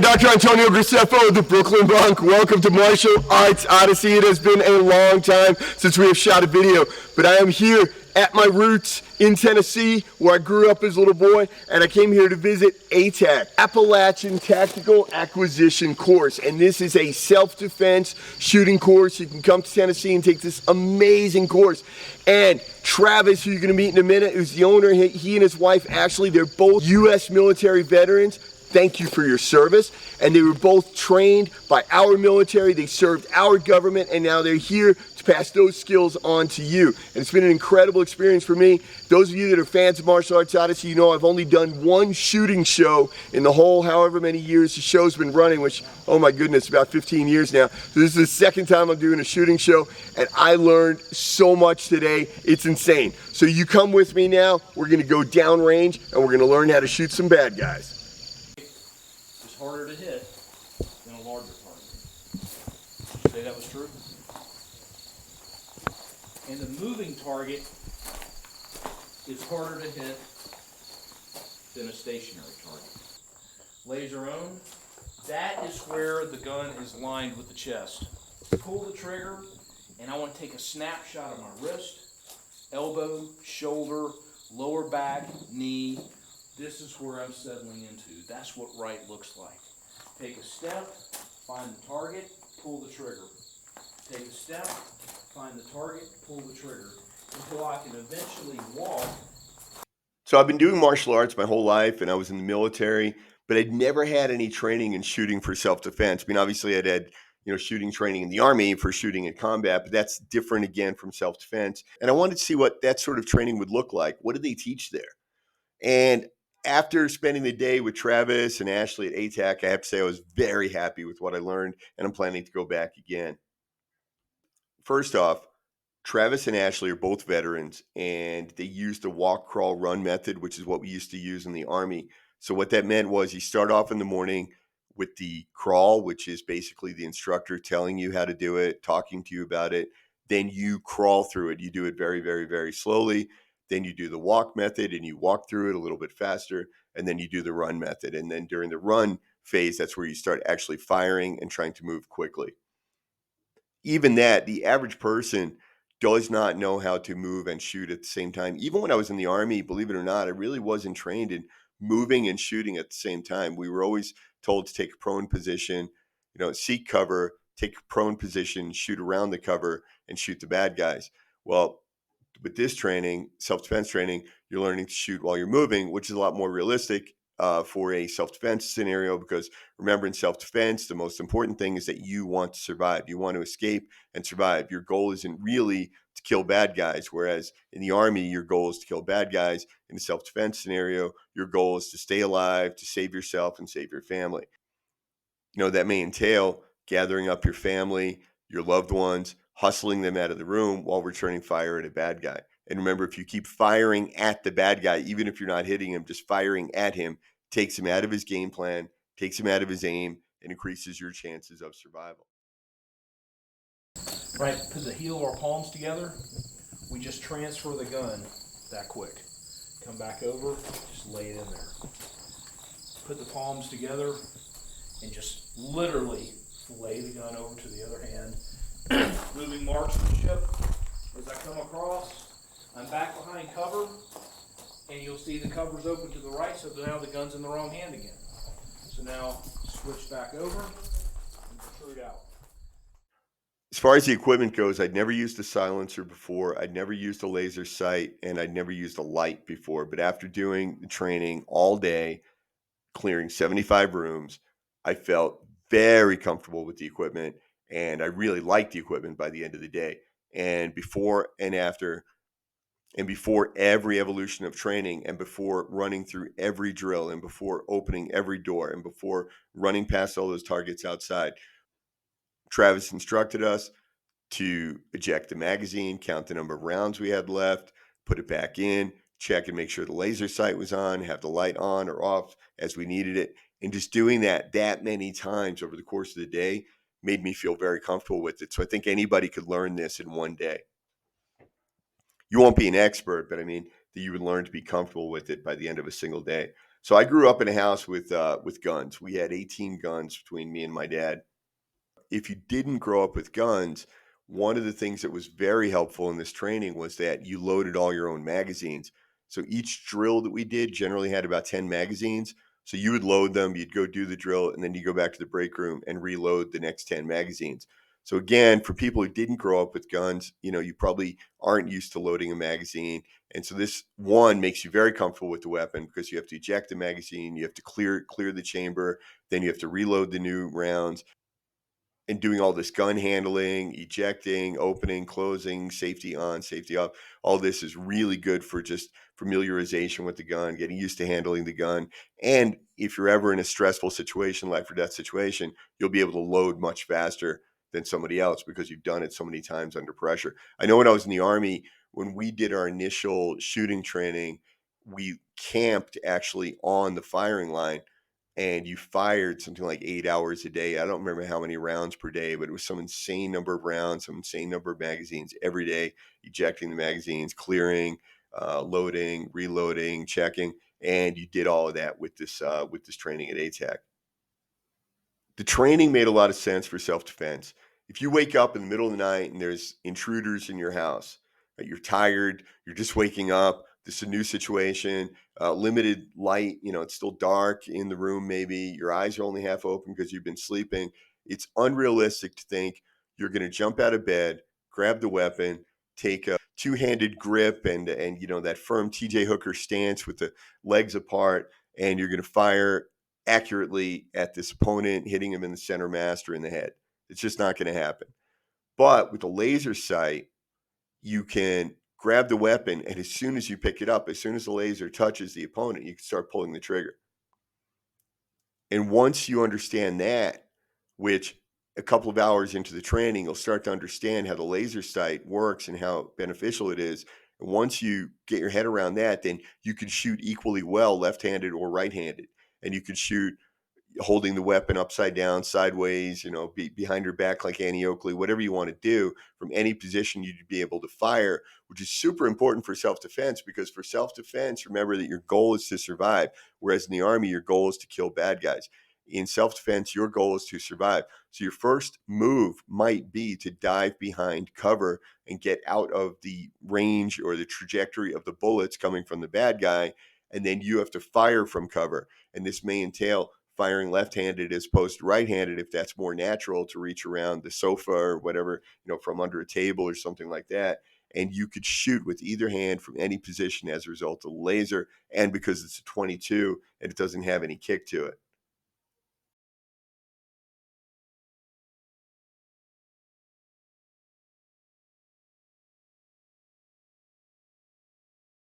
Dr. Antonio Graceffo, the Brooklyn Bronc. Welcome to Martial Arts Odyssey. It has been a long time since we have shot a video, but I am here at my roots in Tennessee, where I grew up as a little boy, and I came here to visit ATAC, Appalachian Tactical Acquisition Course, and this is a self-defense shooting course. You can come to Tennessee and take this amazing course. And Travis, who you're gonna meet in a minute, who's the owner, he and his wife, Ashley, they're both U.S. military veterans. Thank you for your service. And they were both trained by our military. They served our government, and now they're here to pass those skills on to you. And it's been an incredible experience for me. Those of you that are fans of Martial Arts Odyssey, you know I've only done one shooting show in the whole however many years the show's been running, which, oh my goodness, about 15 years now. So this is the second time I'm doing a shooting show, and I learned so much today. It's insane. So you come with me now. We're gonna go downrange, and we're gonna learn how to shoot some bad guys. Harder to hit than a larger target. Did you say that was true? And the moving target is harder to hit than a stationary target. Laser own, that is where the gun is lined with the chest. Pull the trigger, and I want to take a snapshot of my wrist, elbow, shoulder, lower back, knee. This is where I'm settling into. That's what right looks like. Take a step, find the target, pull the trigger. Take a step, find the target, pull the trigger, until I can eventually walk. So I've been doing martial arts my whole life, and I was in the military, but I'd never had any training in shooting for self-defense. I mean, obviously I'd had, shooting training in the Army for shooting in combat, but that's different again from self-defense. And I wanted to see what that sort of training would look like. What did they teach there? And after spending the day with Travis and Ashley at ATAC, I have to say I was very happy with what I learned, and I'm planning to go back again. First off, Travis and Ashley are both veterans, and they used the walk, crawl, run method, which is what we used to use in the Army. So what that meant was you start off in the morning with the crawl, which is basically the instructor telling you how to do it, talking to you about it. Then you crawl through it. You do it very, very, very slowly. Then you do the walk method and you walk through it a little bit faster. And then you do the run method. And then during the run phase, that's where you start actually firing and trying to move quickly. Even that, the average person does not know how to move and shoot at the same time. Even when I was in the Army, believe it or not, I really wasn't trained in moving and shooting at the same time. We were always told to take a prone position, seek cover, take a prone position, shoot around the cover, and shoot the bad guys. Well, with this training, self-defense training, you're learning to shoot while you're moving, which is a lot more realistic for a self-defense scenario, because remember, in self-defense, the most important thing is that you want to survive. You want to escape and survive. Your goal isn't really to kill bad guys, whereas in the Army, your goal is to kill bad guys. In a self-defense scenario, your goal is to stay alive, to save yourself and save your family. That may entail gathering up your family, your loved ones, hustling them out of the room while returning fire at a bad guy. And remember, if you keep firing at the bad guy, even if you're not hitting him, just firing at him takes him out of his game plan, takes him out of his aim, and increases your chances of survival. Right, put the heel of our palms together. We just transfer the gun that quick. Come back over, just lay it in there. Put the palms together and just literally lay the gun over to the other hand. Moving marksmanship. As I come across, I'm back behind cover, and you'll see the cover's open to the right, so now the gun's in the wrong hand again. So now switch back over and protrude out. As far as the equipment goes, I'd never used a silencer before. I'd never used a laser sight, and I'd never used a light before. But after doing the training all day, clearing 75 rooms, I felt very comfortable with the equipment, and I really liked the equipment by the end of the day. And before and after, and before every evolution of training, and before running through every drill, and before opening every door, and before running past all those targets outside, Travis instructed us to eject the magazine, count the number of rounds we had left, put it back in, check and make sure the laser sight was on, have the light on or off as we needed it. And just doing that many times over the course of the day made me feel very comfortable with it. So I think anybody could learn this in one day. You won't be an expert, but I mean, that you would learn to be comfortable with it by the end of a single day. So I grew up in a house with guns. We had 18 guns between me and my dad. If you didn't grow up with guns, one of the things that was very helpful in this training was that you loaded all your own magazines. So each drill that we did generally had about 10 magazines. So you would load them, you'd go do the drill, and then you go back to the break room and reload the next 10 magazines. So again, for people who didn't grow up with guns, you probably aren't used to loading a magazine. And so this one makes you very comfortable with the weapon because you have to eject the magazine, you have to clear the chamber, then you have to reload the new rounds and doing all this gun handling, ejecting, opening, closing, safety on, safety off. All this is really good for just familiarization with the gun, getting used to handling the gun. And if you're ever in a stressful situation, life or death situation, you'll be able to load much faster than somebody else because you've done it so many times under pressure. I know when I was in the Army, when we did our initial shooting training, we camped actually on the firing line and you fired something like 8 hours a day. I don't remember how many rounds per day, but it was some insane number of rounds, some insane number of magazines every day, ejecting the magazines, clearing, loading, reloading, checking, and you did all of that with this training at ATAC. The training made a lot of sense for self-defense. If you wake up in the middle of the night and there's intruders in your house, right, you're tired, you're just waking up, this is a new situation, limited light, it's still dark in the room maybe, your eyes are only half open because you've been sleeping. It's unrealistic to think you're going to jump out of bed, grab the weapon, take a two-handed grip and that firm TJ Hooker stance with the legs apart, and you're going to fire accurately at this opponent, hitting him in the center mass or in the head. It's just not going to happen. But with a laser sight, you can grab the weapon, and as soon as you pick it up, as soon as the laser touches the opponent, you can start pulling the trigger. And once you understand that, which a couple of hours into the training, you'll start to understand how the laser sight works and how beneficial it is. And once you get your head around that, then you can shoot equally well left-handed or right-handed. And you could shoot holding the weapon upside down, sideways, behind your back like Annie Oakley, whatever you want to do from any position you'd be able to fire, which is super important for self-defense because for self-defense, remember that your goal is to survive. Whereas in the Army, your goal is to kill bad guys. In self-defense, your goal is to survive. So your first move might be to dive behind cover and get out of the range or the trajectory of the bullets coming from the bad guy. And then you have to fire from cover. And this may entail firing left-handed as opposed to right-handed if that's more natural to reach around the sofa or whatever, from under a table or something like that. And you could shoot with either hand from any position as a result of the laser. And because it's a 22 and it doesn't have any kick to it.